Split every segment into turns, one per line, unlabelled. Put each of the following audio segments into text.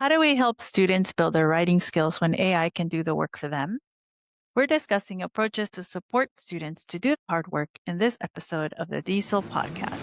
How do we help students build their writing skills when AI can do the work for them? We're discussing approaches to support students to do the hard work in this episode of the DIESOL podcast.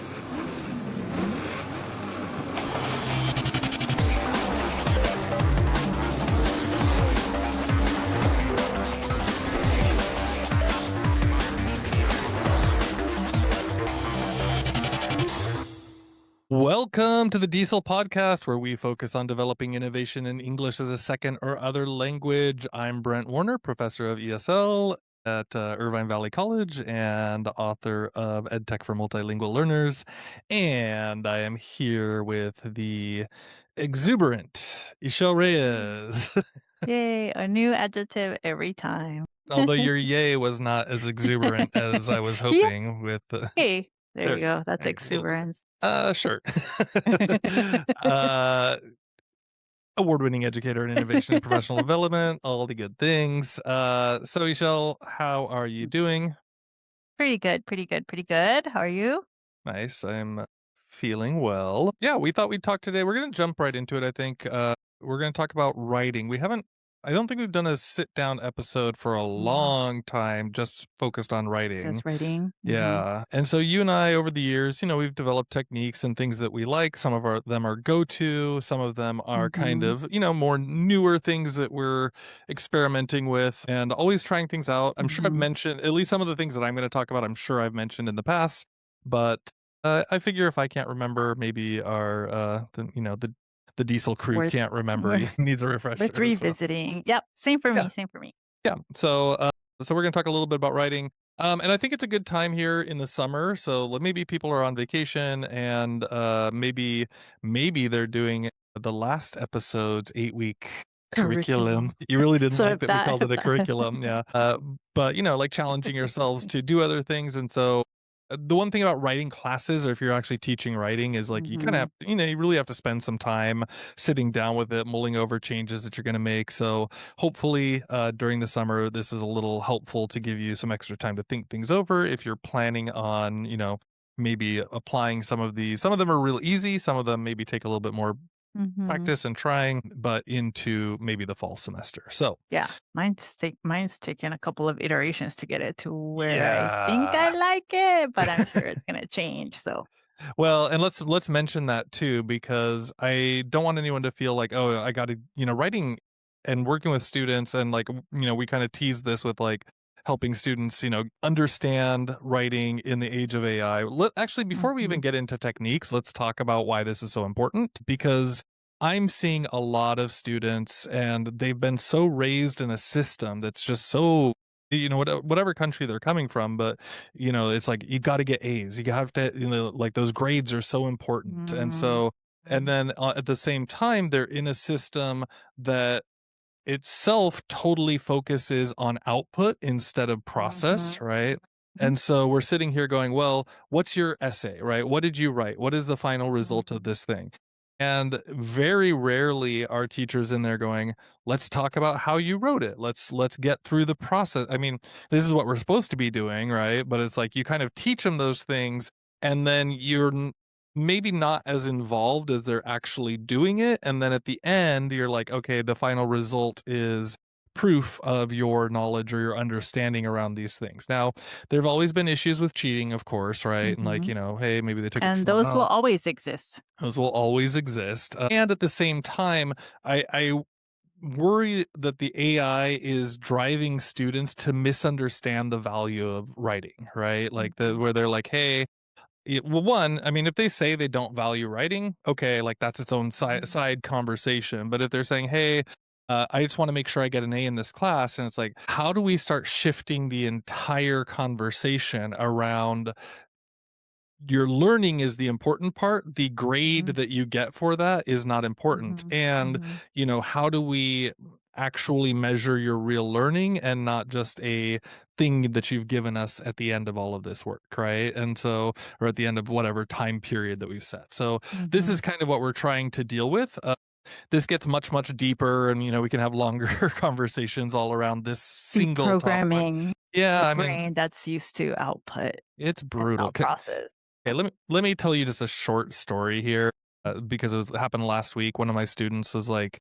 Welcome to the DIESOL podcast, where we focus on developing innovation in English as a second or other language. I'm Brent Warner, professor of ESL at Irvine Valley College and author of EdTech for Multilingual Learners. And I am here with the exuberant Ishel Reyes.
Yay, a new adjective every time.
Although your yay was not as exuberant as I was hoping with
Yay. There you go. That's
a little bit.
exuberance.
Sure. Award-winning educator in innovation and professional development, all the good things. So Ishel, how are you doing?
Pretty good. How are you?
Nice. I'm feeling well. Yeah, we thought we'd talk today. We're going to jump right into it, I think. We're going to talk about writing. I don't think we've done a sit-down episode for a long time, just focused on writing.
Just writing.
Yeah. And so you and I, over the years, we've developed techniques and things that we like. Some of them are go-to. Some of them are kind of, more newer things that we're experimenting with and always trying things out. I'm sure I've mentioned, at least some of the things that I'm going to talk about, I'm sure I've mentioned in the past. But I figure if I can't remember, maybe the diesel crew can't remember. Needs a refresher.
With revisiting. So. Yep. Same for me.
Yeah. So we're going to talk a little bit about writing. And I think it's a good time here in the summer. So maybe people are on vacation and maybe they're doing the last episode's 8-week curriculum. You really didn't like that we called it a curriculum. Yeah. But, like challenging yourselves to do other things. And so the one thing about writing classes, or if you're actually teaching writing, is like you kind of have, you really have to spend some time sitting down with it, mulling over changes that you're going to make. So hopefully during the summer, this is a little helpful to give you some extra time to think things over. If you're planning on, maybe applying some of these, some of them are real easy. Some of them maybe take a little bit more practice and trying, but into maybe the fall semester. So
yeah, mine's taken a couple of iterations to get it to where I think I like it, but I'm sure it's going to change. So
well, and let's mention that too, because I don't want anyone to feel like, oh, I got to, writing and working with students, and like, we kind of tease this with like helping students, understand writing in the age of AI. Actually, before we even get into techniques, let's talk about why this is so important, because I'm seeing a lot of students and they've been so raised in a system that's just so, whatever country they're coming from, but, it's like, you got to get A's. You have to, like those grades are so important. And so, and then at the same time, they're in a system that itself totally focuses on output instead of process, right? And so we're sitting here going, well, what's your essay, right? What did you write? What is the final result of this thing? And very rarely are teachers in there going, let's talk about how you wrote it. Let's get through the process. I mean, this is what we're supposed to be doing, right? But it's like you kind of teach them those things, and then you're maybe not as involved as they're actually doing it. And then at the end, you're like, okay, the final result is proof of your knowledge or your understanding around these things. Now, there have always been issues with cheating, of course, right? And like, hey, maybe they took
and those will always exist.
Those will always exist. And at the same time, I worry that the AI is driving students to misunderstand the value of writing, right? Like where they're like, hey, well, one, I mean, if they say they don't value writing, okay, like that's its own side conversation. But if they're saying, hey, I just want to make sure I get an A in this class, and it's like, how do we start shifting the entire conversation around your learning is the important part. The grade that you get for that is not important. And, how do we actually measure your real learning and not just a thing that you've given us at the end of all of this work, right? And so, or at the end of whatever time period that we've set. So this is kind of what we're trying to deal with. This gets much, much deeper, and, we can have longer conversations all around this single
programming.
Topic. Yeah,
brain that's used to output.
It's brutal.
Process.
Okay, let me tell you just a short story here, because it happened last week. One of my students was like,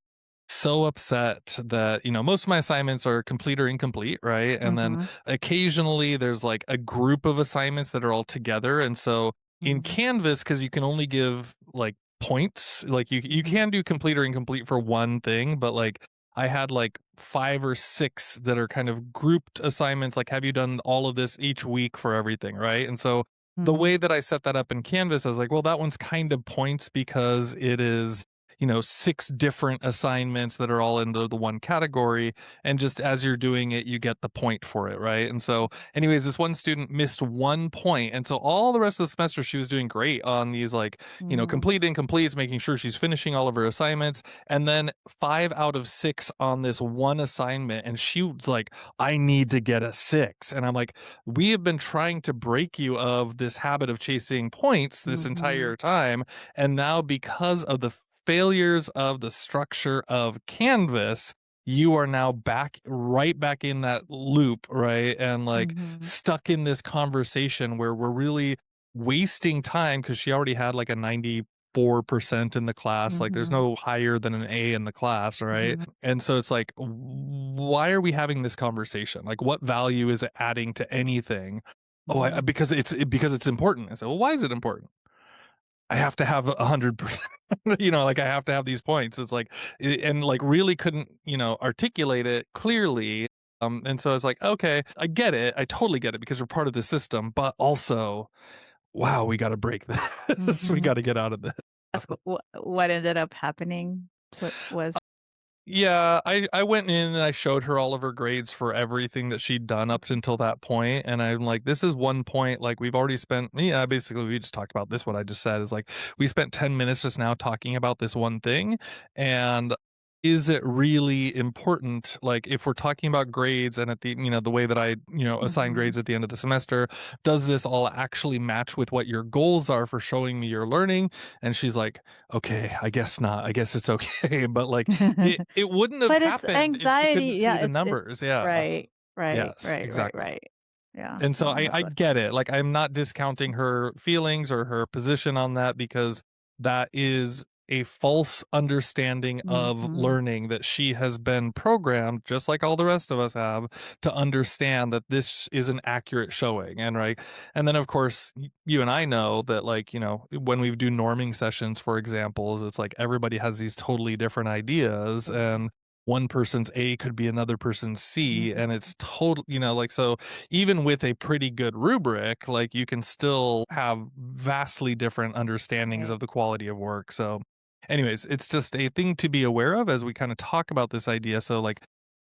so upset that, most of my assignments are complete or incomplete, right? And then
Mm-hmm.
occasionally there's like a group of assignments that are all together. And so in
Mm-hmm.
Canvas, because you can only give like points, like you
Mm-hmm.
can do complete or incomplete for one thing, but like I had like 5 or 6 that are kind of grouped assignments, like have you done all of this each week for everything, right? And so the
Mm-hmm.
way that I set that up in Canvas, I was like, well, that one's kind of points because it is 6 different assignments that are all into the one category. And just as you're doing it, you get the point for it, right? And so, anyways, this one student missed 1 point. And so all the rest of the semester, she was doing great on these, like,
Mm-hmm.
complete incompletes, making sure she's finishing all of her assignments. And then 5 out of 6 on this one assignment. And she was like, I need to get a 6. And I'm like, we have been trying to break you of this habit of chasing points this
Mm-hmm.
entire time. And now, because of the failures of the structure of Canvas, you are now right back in that loop, right? And like
Mm-hmm.
stuck in this conversation where we're really wasting time because she already had like a 94% in the class. Like there's
Mm-hmm.
no higher than an A in the class, right?
Mm-hmm.
And so it's like, why are we having this conversation? Like, what value is it adding to anything? Oh,
Mm-hmm.
because it's important. I said, well, why is it important? I have to have 100%, like I have to have these points. It's like, and like really couldn't, articulate it clearly. And so I was like, okay, I get it. I totally get it because we're part of the system, but also, wow, we got to break this. We
Mm-hmm.
got to get out of this.
Ask what ended up happening. What was?
Yeah, I went in and I showed her all of her grades for everything that she'd done up until that point, and I'm like, this is 1 point. Like we've already spent, yeah, basically we just talked about this. What I just said is like we spent 10 minutes just now talking about this one thing, and is it really important? Like if we're talking about grades and at the the way that I assign
Mm-hmm.
grades at the end of the semester, does this all actually match with what your goals are for showing me your learning? And she's like, okay, I guess not. I guess it's okay. But like it wouldn't have
But it's
happened if she couldn't
anxiety.
see
Yeah,
the
it's
numbers. Yeah.
right, right,
Yes,
right, right,
exactly.
right. Yeah.
And so
No,
I
that's what.
get it. Like I'm not discounting her feelings or her position on that because that is a false understanding of
Mhm.
learning that she has been programmed, just like all the rest of us have, to understand that this is an accurate showing. And right. And then of course you and I know that, like, when we do norming sessions, for examples, it's like everybody has these totally different ideas, and one person's A could be another person's C, and
Mhm.
it's total, like, so even with a pretty good rubric, like you can still have vastly different understandings
Right.
of the quality of work. So, anyways, it's just a thing to be aware of as we kind of talk about this idea. So, like,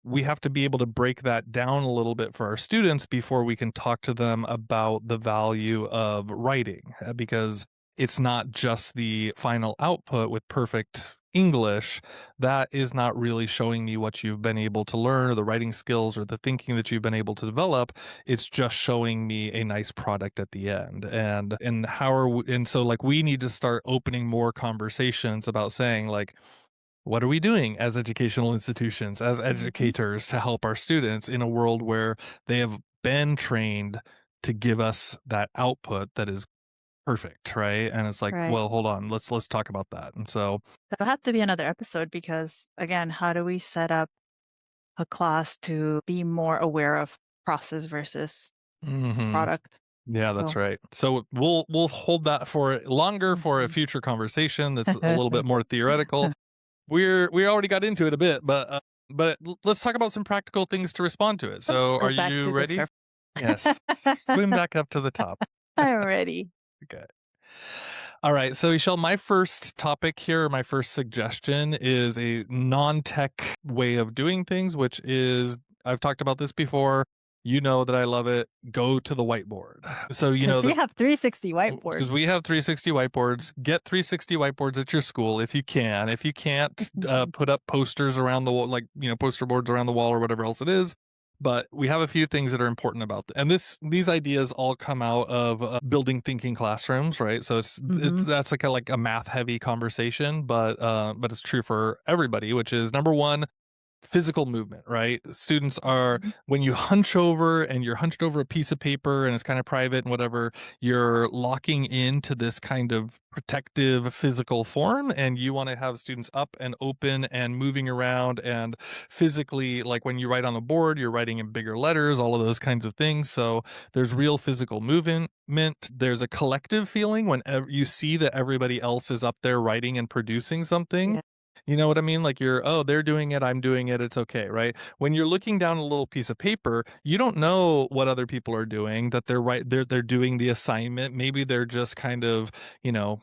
we have to be able to break that down a little bit for our students before we can talk to them about the value of writing, because it's not just the final output with perfect English. That is not really showing me what you've been able to learn or the writing skills or the thinking that you've been able to develop. It's just showing me a nice product at the end. And how are we, and so like we need to start opening more conversations about saying, like, what are we doing as educational institutions, as
Mhm.
educators, to help our students in a world where they have been trained to give us that output that is perfect, right? And it's like,
Right.
well, hold on, let's talk about that. And so,
That'll have to be another episode because, again, how do we set up a class to be more aware of process versus
mhm.
product?
Yeah, that's
So,
right. So we'll hold that for longer for a
mhm.
future conversation that's a little bit more theoretical. We already got into it a bit, but let's talk about some practical things to respond to it.
Let's
So,
go
are
back
you
to the
ready?
surface.
Yes. Swim back up to the top.
I'm ready.
Okay. All right. So, Michelle, my first topic here, my first suggestion is a non-tech way of doing things, which is, I've talked about this before. You know that I love it. Go to the whiteboard. So,
Because you
the
have 360
because
whiteboards.
we have 360 whiteboards. Get 360 whiteboards at your school if you can. If you can't, put up posters around the wall, like, poster boards around the wall or whatever else it is. But we have a few things that are important about and these ideas all come out of building thinking classrooms, right? So it's
Mhm.
that's like a math heavy conversation, but it's true for everybody, which is number one, physical movement, right? Students are,
Mhm.
when you hunch over and you're hunched over a piece of paper and it's kind of private and whatever, you're locking into this kind of protective physical form, and you want to have students up and open and moving around and physically, like when you write on the board, you're writing in bigger letters, all of those kinds of things. So there's real physical movement. There's a collective feeling when you see that everybody else is up there writing and producing something.
Yeah.
You know what I mean? Like oh, they're doing it, I'm doing it, it's okay, right? When you're looking down a little piece of paper, you don't know what other people are doing, that they're doing the assignment. Maybe they're just kind of, you know,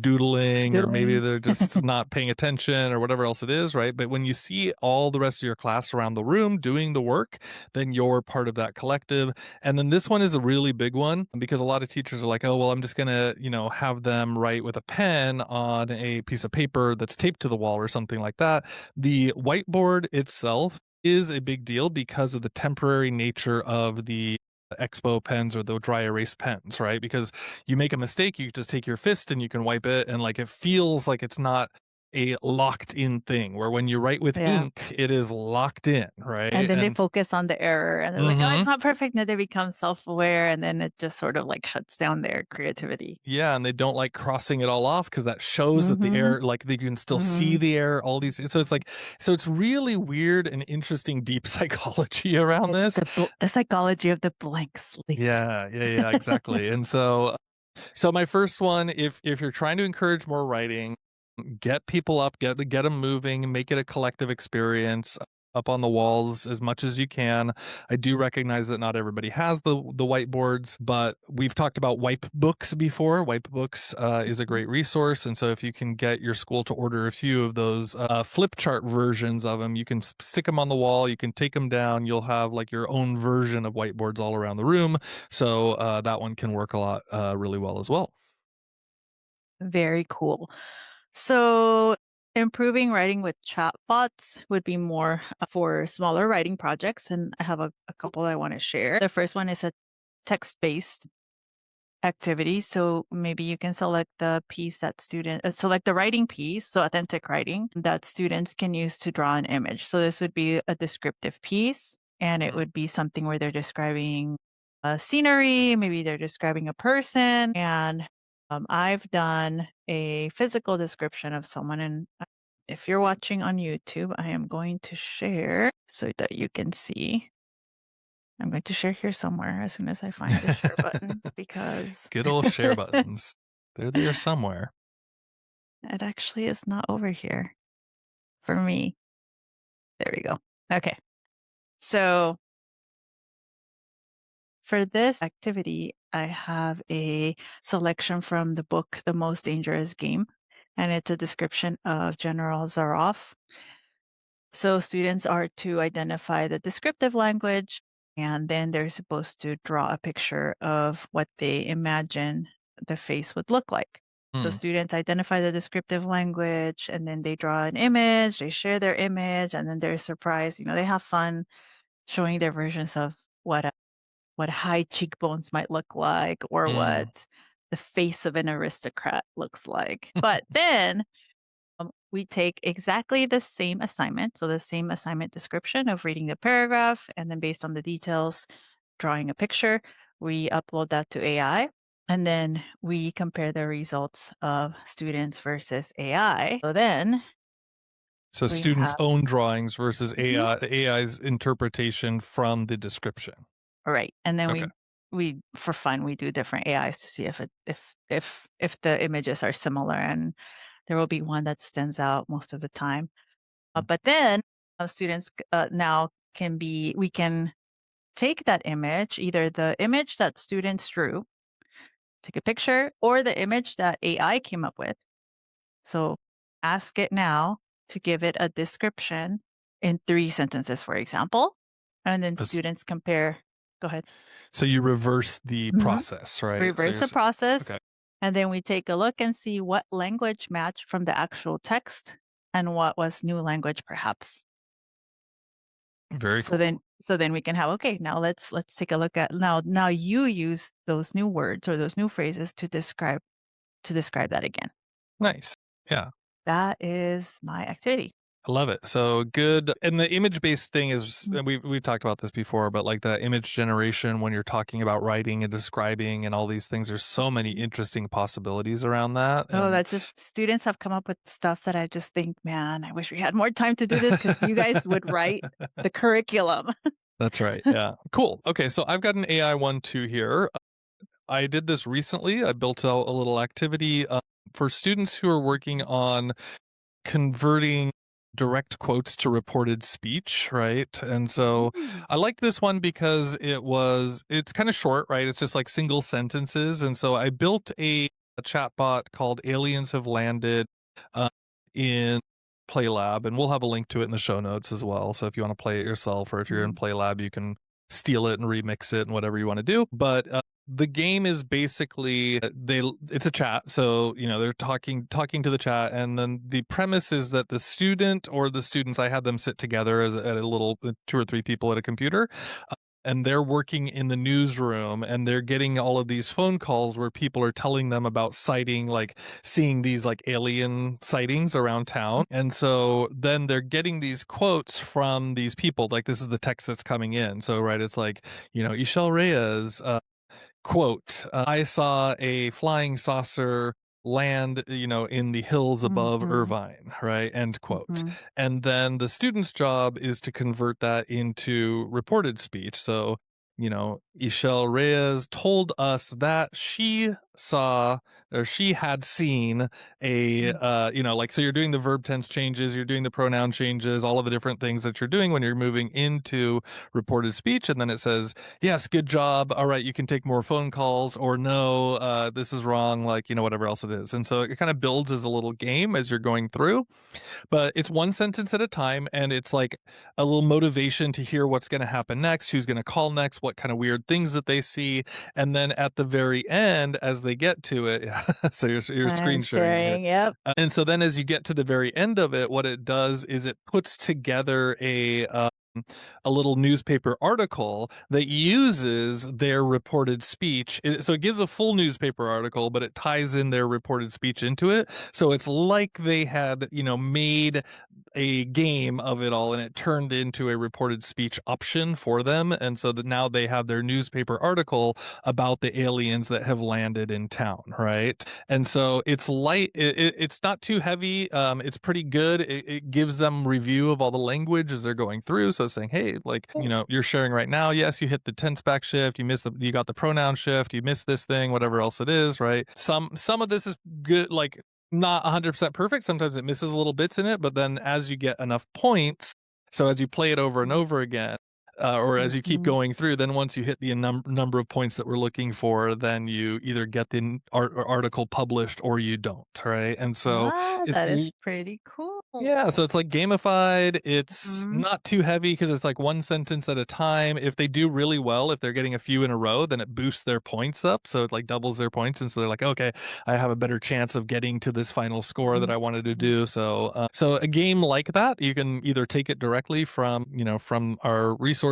doodling, or maybe
Doodling.
they're just not paying attention or whatever else it is, right? But when you see all the rest of your class around the room doing the work, then you're part of that collective. And then this one is a really big one, because a lot of teachers are like, oh, well, I'm just going to, have them write with a pen on a piece of paper that's taped to the wall or something like that. The whiteboard itself is a big deal because of the temporary nature of the expo pens or the dry erase pens, right? Because you make a mistake, you just take your fist and you can wipe it, and like it feels like it's not a locked in thing, where when you write with
Yeah.
ink, it is locked in,
And
right?
then they
And
focus on the error and they're like, "Oh, it's
mhm.
not perfect." Now they become self-aware and then it just sort of like shuts down their creativity.
Yeah, and they don't like crossing it all off, because that shows that the
Mhm.
air, like they can still see
Mhm.
the air, all these. So it's like, so it's really weird and interesting, deep psychology around
It's
this.
the psychology of the blank slate.
Yeah, exactly. And so my first one, if you're trying to encourage more writing, get people up, get them moving, make it a collective experience up on the walls as much as you can. I do recognize that not everybody has the whiteboards, but we've talked about wipe books before. Wipe books is a great resource, and so if you can get your school to order a few of those flip chart versions of them, you can stick them on the wall. You can take them down. You'll have like your own version of whiteboards all around the room. So that one can work a lot really well as well.
Very cool. So, improving writing with chatbots would be more for smaller writing projects. And I have a couple I want to share. The first one is a text based activity. So, maybe you can select the piece that select the writing piece, so authentic writing that students can use to draw an image. So, this would be a descriptive piece, and it
Mm.
would be something where they're describing a scenery, maybe they're describing a person, and I've done a physical description of someone. And if you're watching on YouTube, I am going to share so that you can see. I'm going to share here somewhere as soon as I find the share button because
Good old share buttons. They're there somewhere.
it actually is not over here for me. There we go. Okay. So for this activity, I have a selection from the book, The Most Dangerous Game, and it's a description of General Zaroff. So students are to identify the descriptive language, and then they're supposed to draw a picture of what they imagine the face would look like. So
Mm.
students identify the descriptive language, and then they draw an image, they share their image, and then they're surprised. They have fun showing their versions of what high cheekbones might look like, or
Mm.
what the face of an aristocrat looks like. But then we take exactly the same assignment, so the same assignment description of reading the paragraph, and then based on the details, drawing a picture. We upload that to AI, and then we compare the results of students versus AI. So then
So
we
students'
have
own drawings versus
Mhm.
AI's interpretation from the description.
Right, and then
Okay.
we for fun we do different AIs to see if the images are similar, and there will be one that stands out most of the time. But then students now we can take that image, either the image that students drew, take a picture, or the image that AI came up with. So ask it now to give it a description in 3 sentences, for example. And then
Bes-
students compare. Go ahead.
So you reverse the
hmm
process, right? So
Reverse
you're
the process.
okay.
And then we take a look and see what language matched from the actual text and what was new language, perhaps.
Very
So then
cool.
so then we can have, okay, now let's take a look at now you use those new words or those new phrases to describe that again.
Nice. Yeah.
That is my activity.
I love it. So good. And the image-based thing is,
Mm.
and we've talked about this before, but like the image generation when you're talking about writing and describing and all these things, there's so many
Mhm.
interesting possibilities around that.
Oh,
And
that's just students have come up with stuff that I just think, "Man, I wish we had more time to do this because you guys would write the curriculum."
that's right. Yeah. Cool. Okay. So I've got an AI one too here. I did this recently. I built out a little activity for students who are working on converting direct quotes to reported speech, right? And so
Mm.
I like this one because it's kind of short, right? It's just like single sentences. And so I built a chatbot called Aliens Have Landed uh, in PlayLab, and we'll have a link to it in the show notes as well. So if you want to play it yourself, or if you're in
Mm.
PlayLab, you can steal it and remix it and whatever you want to do. But the game is basically it's a chat, so they're talking to the chat, and then the premise is that the student or the students, I had them sit together at a little two or three people at a computer, and they're working in the newsroom, and they're getting all of these phone calls where people are telling them about seeing these like alien sightings around town. And so then they're getting these quotes from these people, like this is the text that's coming in. So right, it's like, Ishel Reyes, quote, I saw a flying saucer land, in the hills above
Mhm.
Irvine, right? End quote.
Mhm.
And then the student's job is to convert that into reported speech. So, Ishel Reyes told us that she saw or she had seen
Mm.
so you're doing the verb tense changes, you're doing the pronoun changes, all of the different things that you're doing when you're moving into reported speech. And then it says, yes, good job. All right, you can take more phone calls, or no, this is wrong, like, whatever else it is. And so it kind of builds as a little game as you're going through, but it's one sentence at a time, and it's like a little motivation to hear what's going to happen next, who's going to call next, what kind of weird things that they see. And then at the very end, as they get to it, so you're
I'm
screen sharing here.
sharing, yep.
And so then as you get to the very end of it, what it does is it puts together a little newspaper article that uses their reported speech. So it gives a full newspaper article, but it ties in their reported speech into it. So it's like they had, made a game of it all, and it turned into a reported speech option for them. And so that now they have their newspaper article about the aliens that have landed in town, right? And so it's light, it's not too heavy. It's pretty good. It gives them review of all the language as they're going through. So it's saying, hey, like,
Cool.
you're sharing right now. Yes, you hit the tense back shift. You got the pronoun shift. You missed this thing, whatever else it is, right? Some of this is good, like not 100% perfect. Sometimes it misses little bits in it, but then as you get enough points, so as you play it over and
Mm.
over again, or as you keep
Mhm.
going through, then once you hit the number of points that we're looking for, then you either get the article published or you don't, right? And so
Ah,
it's
that is pretty cool.
yeah, so it's like gamified. It's
Mhm.
not too heavy because it's like one sentence at a time. If they do really well, if they're getting a few in a row, then it boosts their points up. So it like doubles their points. And so they're like, okay, I have a better chance of getting to this final score that
Mhm.
I wanted to do. So a game like that, you can either take it directly from our resources,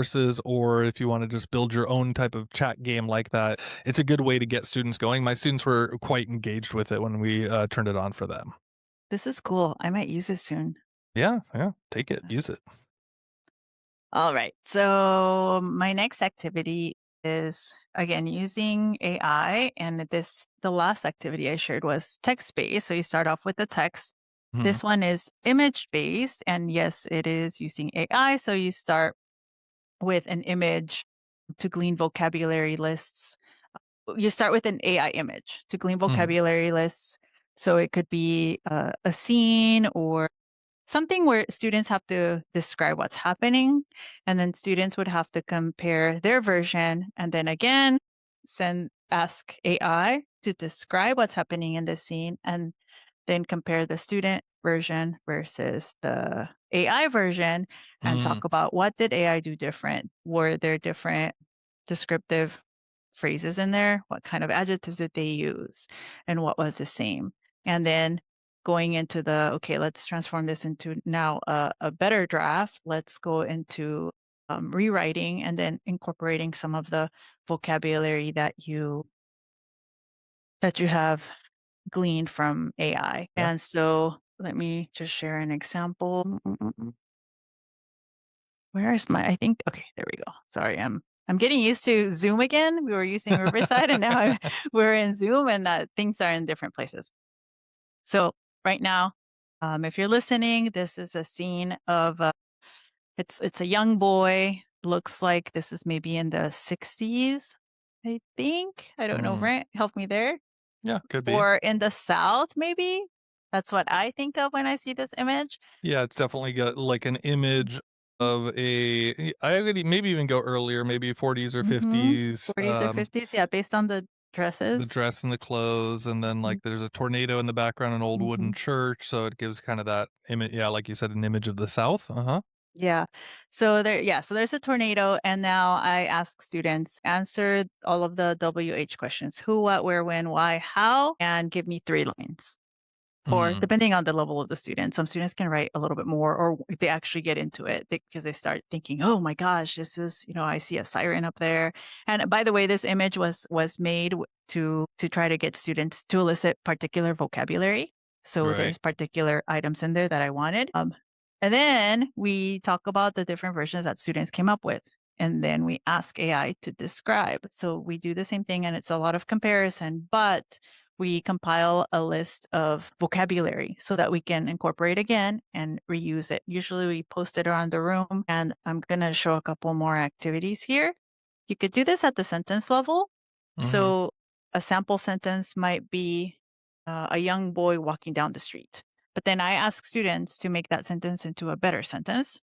or if you want to just build your own type of chat game like that, it's a good way to get students going. My students were quite engaged with it when we turned it on for them.
This is cool. I might use it soon.
Yeah, yeah, take it, use it.
All right. So my next activity is again using AI, and the last activity I shared was text based. So you start off with the text.
Mhm.
This one is image based, and yes, it is using AI. So you start with an image to glean vocabulary lists. You start with an AI image to glean
Mhm.
vocabulary lists. So it could be a scene or something where students have to describe what's happening, and then students would have to compare their version, and then again, ask AI to describe what's happening in the scene, and then compare the student version versus the AI version and
Mm,
talk about what did AI do different? Were there different descriptive phrases in there? What kind of adjectives did they use? And what was the same? And then going into okay, let's transform this into now a better draft. Let's go into rewriting and then incorporating some of the vocabulary that you have gleaned from AI.
yeah.
And so Let me just share an example. Where is my I think okay, there we go. Sorry, I'm getting used to Zoom again. We were using Riverside and now we're in Zoom and things are in different places. So right now, if you're listening, this is a scene of it's a young boy. Looks like this is maybe in the 60s, I think. I don't know,
Mm,
right? Help me there.
yeah, could be.
Or in the South, maybe? That's what I think of when I see this image.
Yeah, it's definitely got, like, an image of I would maybe even go earlier, maybe 40s or
Mhm.
50s,
40s or 50s, yeah, based on the
the
dresses.
dress and the clothes, and then, like, there's a tornado in the background, an old wooden
Mhm.
church, so it gives kinda that image. Yeah, like you said, an image of the South, uh-huh.
Yeah. So there's a tornado, and now I ask students, answer all of the WH questions: who, what, where, when, why, how, and give me 3 lines. Or
Mm,
depending on the level of the student, some students can write a little bit more, or they actually get into it because they start thinking, "Oh my gosh, this is, I see a siren up there." And by the way, this image was made to try to get students to elicit particular vocabulary. So
right.
there's particular items in there that I wanted. And then we talk about the different versions that students came up with. And then we ask AI to describe. So we do the same thing, and it's a lot of comparison, but we compile a list of vocabulary so that we can incorporate again and reuse it. Usually we post it around the room, and I'm going to show a couple more activities here. You could do this at the sentence level.
Mhm.
So a sample sentence might be a young boy walking down the street. But then I ask students to make that sentence into a better sentence.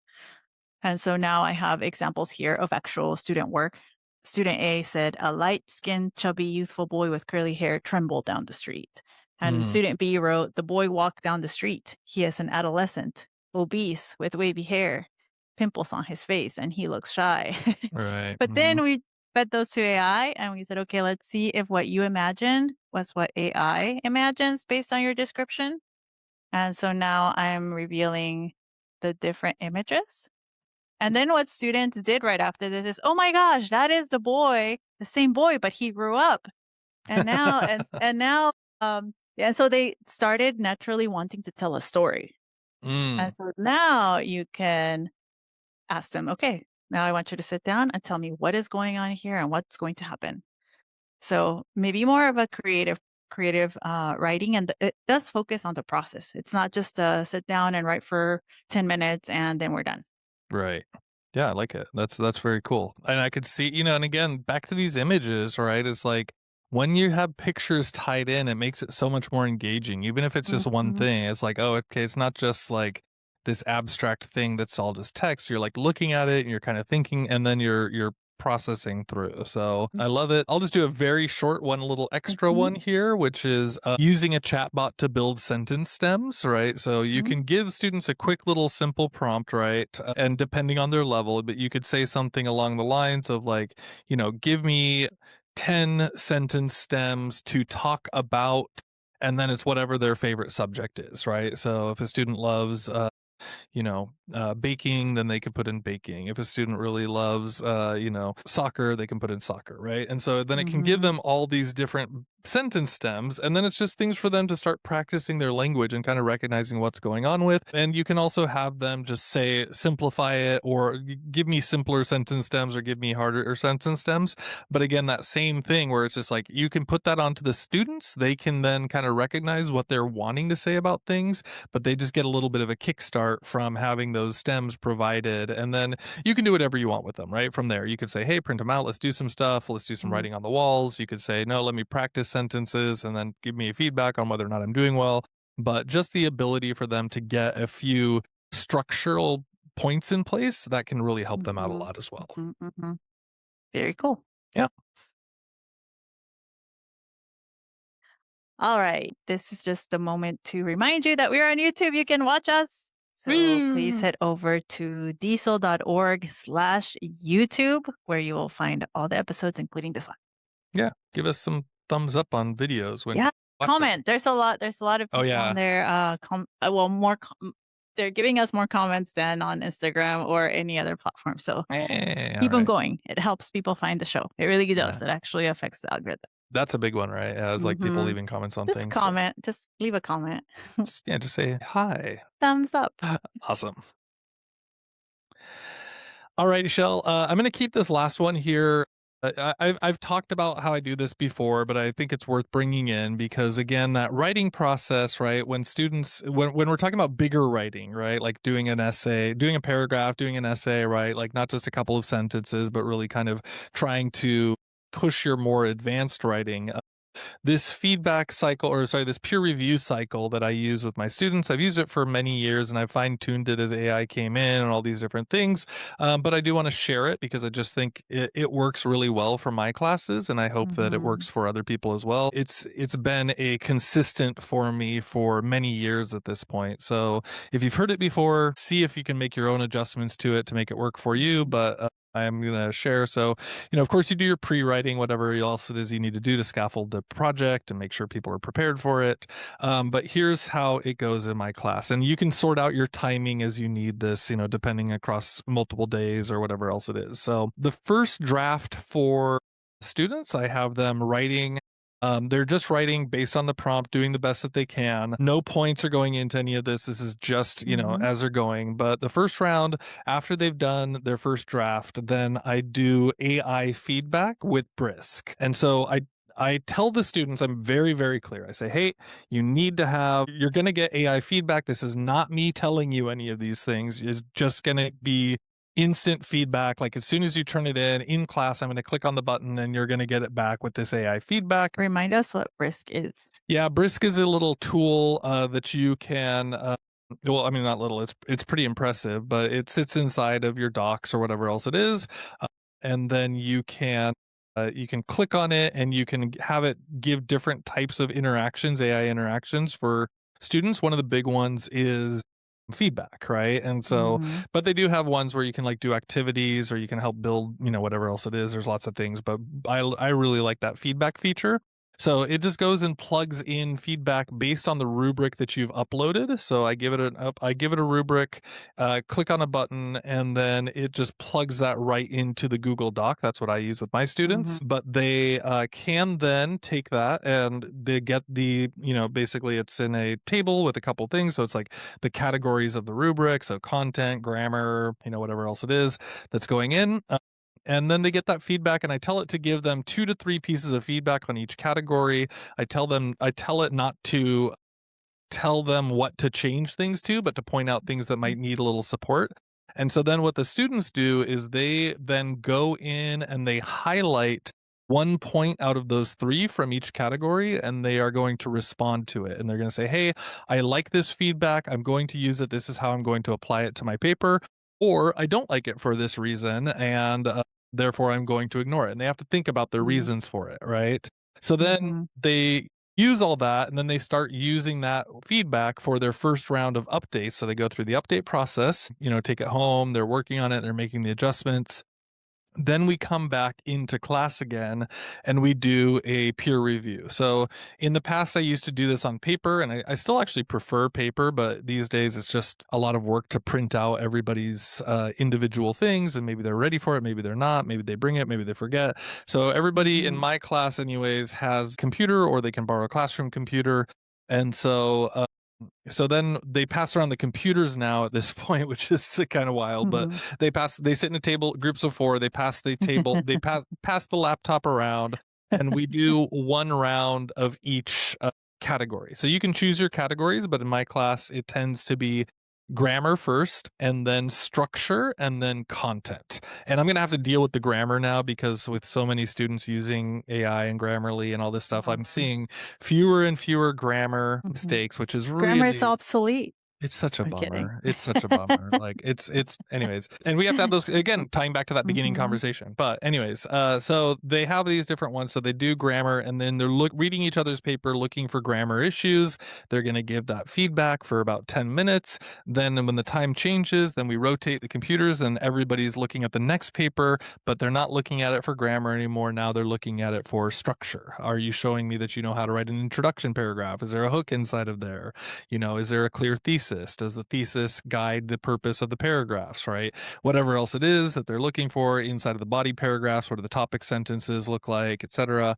And so now I have examples here of actual student work. Student A said, a light skinned, chubby, youthful boy with curly hair trembled down the street. And
Mm,
student B wrote, the boy walked down the street. He is an adolescent, obese, with wavy hair, pimples on his face, and he looks shy.
right,
But
mhm,
then we fed those to AI and we said, okay, let's see if what you imagined was what AI imagines based on your description. And so now I'm revealing the different images. And then what students did right after this is, "Oh my gosh, that is the same boy, but he grew up." And so they started naturally wanting to tell a story.
mm,
And so now you can ask them, "Okay, now I want you to sit down and tell me what is going on here and what's going to happen." So maybe more of a creative writing, and it does focus on the process. It's not just sit down and write for 10 minutes and then we're done.
right. Yeah, I like it. That's very cool. And I could see, and again, back to these images, right? It's like when you have pictures tied in, it makes it so much more engaging. Even if it's just one
Mhm,
thing, it's like, oh, okay, it's not just like this abstract thing that's all just text. You're like looking at it and you're kind of thinking, and then you're processing through. So I love it. I'll just do a very short one, a little extra
mhm,
one here, which is using a chatbot to build sentence stems, right? So you
mhm,
can give students a quick little simple prompt, right? And depending on their level, but you could say something along the lines of like, give me 10 sentence stems to talk about, and then it's whatever their favorite subject is, right? So if a student loves baking, then they can put in baking. If a student really loves, soccer, they can put in soccer, right? And so then it can give
mhm.
them all these different sentence stems, and then it's just things for them to start practicing their language and kind of recognizing what's going on with. And you can also have them just say, simplify it, or give me simpler sentence stems, or give me harder or sentence stems. But again, that same thing where it's just like you can put that onto the students, they can then kind of recognize what they're wanting to say about things, but they just get a little bit of a kickstart from having those stems provided. And then you can do whatever you want with them, right? From there, you could say, hey, print them out. Let's do some stuff. Let's do some
Mhm,
writing on the walls. You could say, no, let me practice sentences and then give me feedback on whether or not I'm doing well. But just the ability for them to get a few structural points in place that can really help them out a
mhm,
lot as well.
mhm, mhm. Very cool.
Yeah.
All right. This is just a moment to remind you that we are on YouTube. You can watch us. So please
Woo!
head over to diesel.org/YouTube, where you will find all the episodes, including this one.
Yeah. Give us some thumbs up on videos when
Yeah.
you watch them.
Comment. There's a lot of
Oh,
people on
yeah.
there. They're giving us more comments than on Instagram or any other platform. So
Hey, all
keep them
right.
going. It helps people find the show. It really does.
Yeah.
It actually affects the algorithm.
That's a big one, right? Yeah, it's like people
Mhm.
leaving comments on
Just
things. So
comment, just leave a comment.
yeah, just say hi.
Thumbs up.
Awesome. All righty, Shell. I'm going to keep this last one here. I've talked about how I do this before, but I think it's worth bringing in because again, that writing process, right? When students, when we're talking about bigger writing, right? Like doing an essay, doing a paragraph, doing an essay, right? Like not just a couple of sentences, but really kind of trying to push your more advanced writing. This feedback cycle, or sorry, this peer review cycle that I use with my students, I've used it for many years and I fine tuned it as AI came in and all these different things. But I do want to share it because I just think it works really well for my classes, and I hope that it
Mhm.
works for other people as well. It's been a consistent for me for many years at this point. So if you've heard it before, see if you can make your own adjustments to it to make it work for you. But I am going to share. So, of course, you do your pre-writing, whatever else it is you need to do to scaffold the project and make sure people are prepared for it. But here's how it goes in my class, and you can sort out your timing as you need this, depending across multiple days or whatever else it is. So the first draft for students, I have them writing. They're just writing based on the prompt, doing the best that they can. No points are going into any of this. This is just,
Mhm.
as they're going. But the first round, after they've done their first draft, then I do AI feedback with Brisk. And so I tell the students, I'm very, very clear. I say, hey, you're going to get AI feedback. This is not me telling you any of these things. It's just going to be instant feedback. Like as soon as you turn it in class, I'm going to click on the button and you're going to get it back with this AI feedback.
Remind us what Brisk is.
Yeah, Brisk is a little tool that you can. Well, I mean, not little. It's pretty impressive, but it sits inside of your docs or whatever else it is, and then you can click on it and you can have it give different types of interactions, AI interactions for students. One of the big ones is feedback, right? And so,
Mhm.
but they do have ones where you can like do activities or you can help build, whatever else it is. There's lots of things, but I really like that feedback feature. So it just goes and plugs in feedback based on the rubric that you've uploaded. So I give it a rubric, click on a button, and then it just plugs that right into the Google Doc. That's what I use with my students.
Mhm.
But they can then take that and they get basically it's in a table with a couple things. So it's like the categories of the rubric, so content, grammar, whatever else it is that's going in. And then they get that feedback, and I tell it to give them 2 to 3 pieces of feedback on each category. I tell it not to tell them what to change things to, but to point out things that might need a little support. And so then what the students do is they then go in and they highlight 1 point out of those 3 from each category, and they are going to respond to it. And they're going to say, hey, I like this feedback. I'm going to use it. This is how I'm going to apply it to my paper. Or I don't like it for this reason, and therefore I'm going to ignore it. And they have to think about their
Mhm.
reasons for it, right? So then
Mhm.
they use all that and then they start using that feedback for their first round of updates. So they go through the update process, take it home, they're working on it, they're making the adjustments. Then we come back into class again and we do a peer review. So in the past, I used to do this on paper, and I still actually prefer paper, but these days it's just a lot of work to print out everybody's individual things, and maybe they're ready for it, maybe they're not, maybe they bring it, maybe they forget. So everybody in
Mhm.
my class, anyways, has a computer or they can borrow a classroom computer. And so then they pass around the computers now at this point, which is kind of wild, but
Mhm.
they sit in a table, groups of 4, they pass the table, they pass the laptop around, and we do one round of each category. So you can choose your categories, but in my class, it tends to be grammar first and then structure and then content. And I'm going to have to deal with the grammar now because with so many students using AI and Grammarly and all this stuff, I'm
Mhm.
seeing fewer and fewer grammar
Mhm.
mistakes, which is
Grammar is
really
obsolete.
it's such a
I'm kidding.
bummer. It's such a bummer. Like it's anyways. And we have to have those again, tying back to that beginning
Mhm.
conversation. But anyways, so they have these different ones. So they do grammar and then they're reading each other's paper, looking for grammar issues. They're going to give that feedback for about 10 minutes. Then when the time changes, then we rotate the computers and everybody's looking at the next paper, but they're not looking at it for grammar anymore. Now they're looking at it for structure. Are you showing me that you know how to write an introduction paragraph? Is there a hook inside of there? Is there a clear thesis? Does the thesis guide the purpose of the paragraphs, right? Whatever else it is that they're looking for inside of the body paragraphs, what do the topic sentences look like, etc.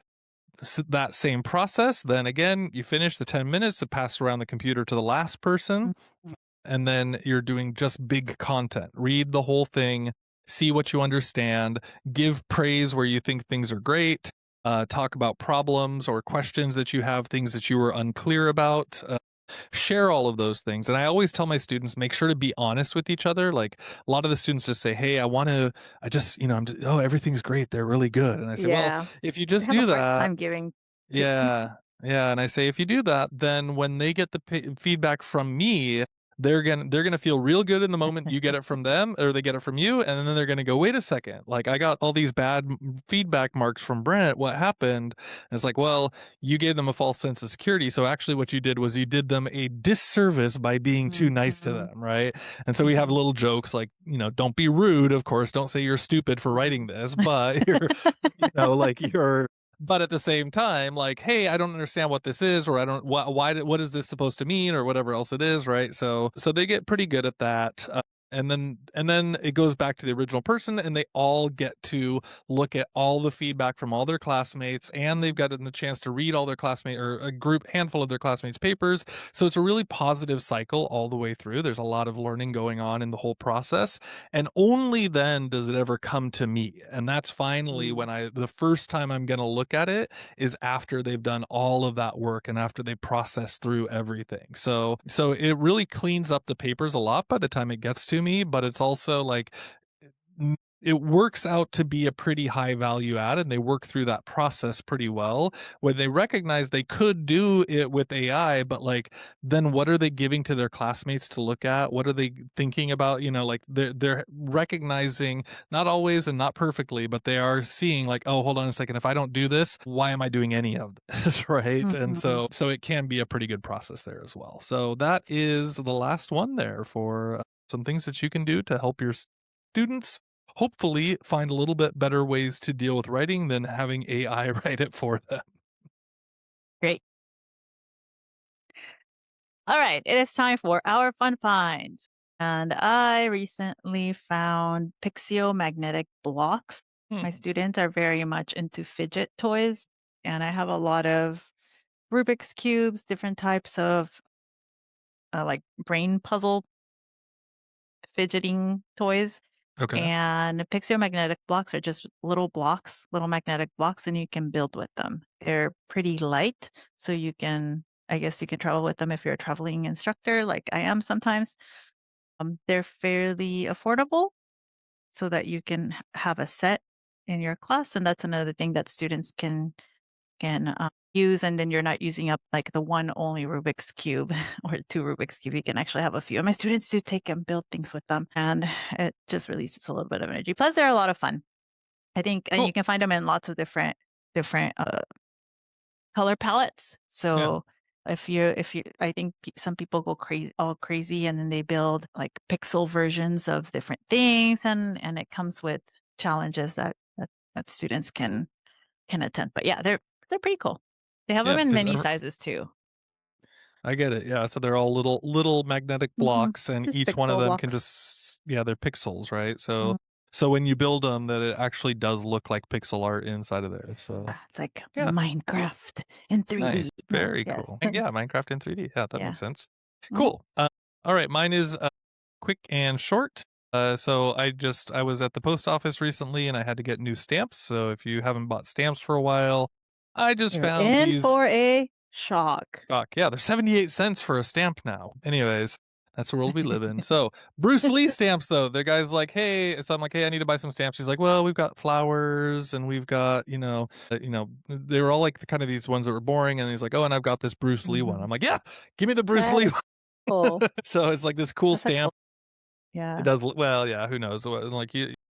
that same process. Then again, you finish the 10 minutes, it passes around the computer to the last person,
Mhm.
and then you're doing just big content. Read the whole thing, see what you understand, give praise where you think things are great, talk about problems or questions that you have, things that you were unclear about. Share all of those things. And I always tell my students, make sure to be honest with each other. Like a lot of the students just say, hey, I just, oh, everything's great. They're really good. And I say, well,
Yeah.
if you
I
just
have a
do
hard
that,
time giving
yeah, yeah, and I say if you do that, then when they get the feedback from me, they're gonna feel real good in the moment you get it from them, or they get it from you, and then they're gonna go, wait a second, like I got all these bad feedback marks from Brent. What happened? And it's like, well, you gave them a false sense of security. So actually, what you did was you did them a disservice by being too nice to
Mhm.
them, right? And so we have
Mhm.
little jokes like, don't be rude, of course, don't say you're stupid for writing
Mhm.
this, but like you're but at the same time, like, hey, I don't understand what this is, or I don't, what is this supposed to mean, or whatever else it is, right? So they get pretty good at that. And then it goes back to the original person, and they all get to look at all the feedback from all their classmates, and they've gotten the chance to read all their classmate or a group handful of their classmates' papers. So it's a really positive cycle all the way through. There's a lot of learning going on in the whole process, and only then does it ever come to me. And that's finally when
Mm.
the first time I'm going to look at it is after they've done all of that work and after they process through everything. So it really cleans up the papers a lot by the time it gets to me, but it's also like it works out to be a pretty high value add, and they work through that process pretty well where they recognize they could do it with AI, but like then what are they giving to their classmates to look at? What are they thinking about? Like they're recognizing, not always and not perfectly, but they are seeing like, oh, hold on a second, if I don't do this, why am I doing any of this? Right? And
Mhm.
so it can be a pretty good process there as well. So that is the last one there for some things that you can do to help your students hopefully find a little bit better ways to deal with writing than having AI write it for them.
Great. All right, it is time for our fun finds. And I recently found pixio-magnetic blocks. My
Hmm.
students are very much into fidget toys, and I have a lot of Rubik's cubes, different types of like brain puzzle fidgeting toys.
Okay.
And pixio-magnetic blocks are just little blocks, little magnetic blocks, and you can build with them. They're pretty light, so I guess you can travel with them if you're a traveling instructor, like I am sometimes. They're fairly affordable so that you can have a set in your class, and that's another thing that students can use, and then you're not using up like the one only Rubik's cube or two Rubik's cube. You can actually have a few. And my students do take and build things with them, and it just releases a little bit of energy. Plus, they're a lot of fun. I think, and you
Cool.
can find them in lots of different color palettes.
Yeah.
So if you, I think some people go crazy, all crazy, and then they build like pixel versions of different things, and it comes with challenges that students can attempt. But yeah, they're pretty cool. They have
Yeah.
them in
Because
many sizes too.
I get it. Yeah. So they're all little magnetic
Mhm.
blocks, and
Just
each one of
pixel
them can
blocks.
just, yeah, they're pixels, right?
Mm.
So when you build them, that it actually does look like pixel art inside of there. So
It's like
yeah,
Minecraft in
nice,
3D.
very
Yes.
cool. And yeah, Minecraft in 3D. Yeah, that
Yeah.
makes sense.
Mhm.
Cool. All right, mine is quick and short. So I was at the post office recently and I had to get new stamps. So if you haven't bought stamps for a while, I just
You're
found
in
these.
for a shock.
Yeah, they're 78 cents for a stamp now. Anyways, that's the world we live in. So Bruce Lee stamps though, the guy's like, hey, so I'm like, hey, I need to buy some stamps. He's like, well, we've got flowers and we've got, they were all like kind of these ones that were boring. And he's like, oh, and I've got this Bruce Lee one.
Mhm.
I'm like, yeah, give me the Bruce
That
Lee
is
one.
cool.
So it's like this cool
That's a
stamp.
cool.
It
Yeah.
does well, yeah, who knows? Like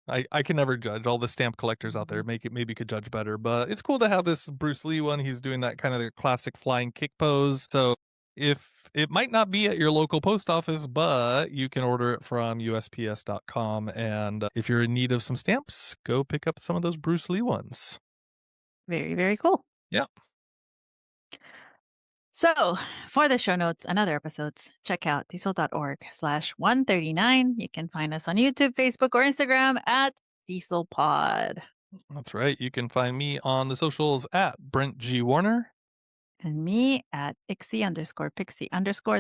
I can never judge. All the stamp collectors out there
Mhm.
make it maybe could judge better, but it's cool to have this Bruce Lee one. He's doing that kind of the classic flying kick pose. So if it might not be at your local post office, but you can order it from USPS.com. And if you're in need of some stamps, go pick up some of those Bruce Lee ones.
Very, very cool.
Yeah.
So, for the show notes and other episodes, check out diesel.org/139. You can find us on YouTube, Facebook, or Instagram at diesolpod.
That's right. You can find me on the socials at Brent G. Warner.
And me at Ixie_Pixie_.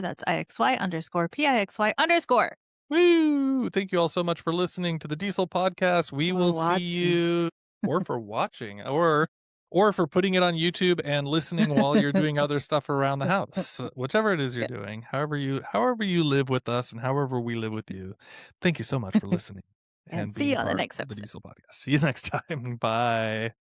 That's IXY_PIXY_.
Woo! Thank you all so much for listening to the Diesel podcast. We
Or
will see
watching.
you or for watching or for putting it on YouTube and listening while you're doing other stuff around the house. Whichever it is you're
Yeah.
doing. However you live with us and however we live with you. Thank you so much for listening
And
and
see
being
you
a
on the
part
next
of the
episode.
Diesel podcast. See you next time. Bye.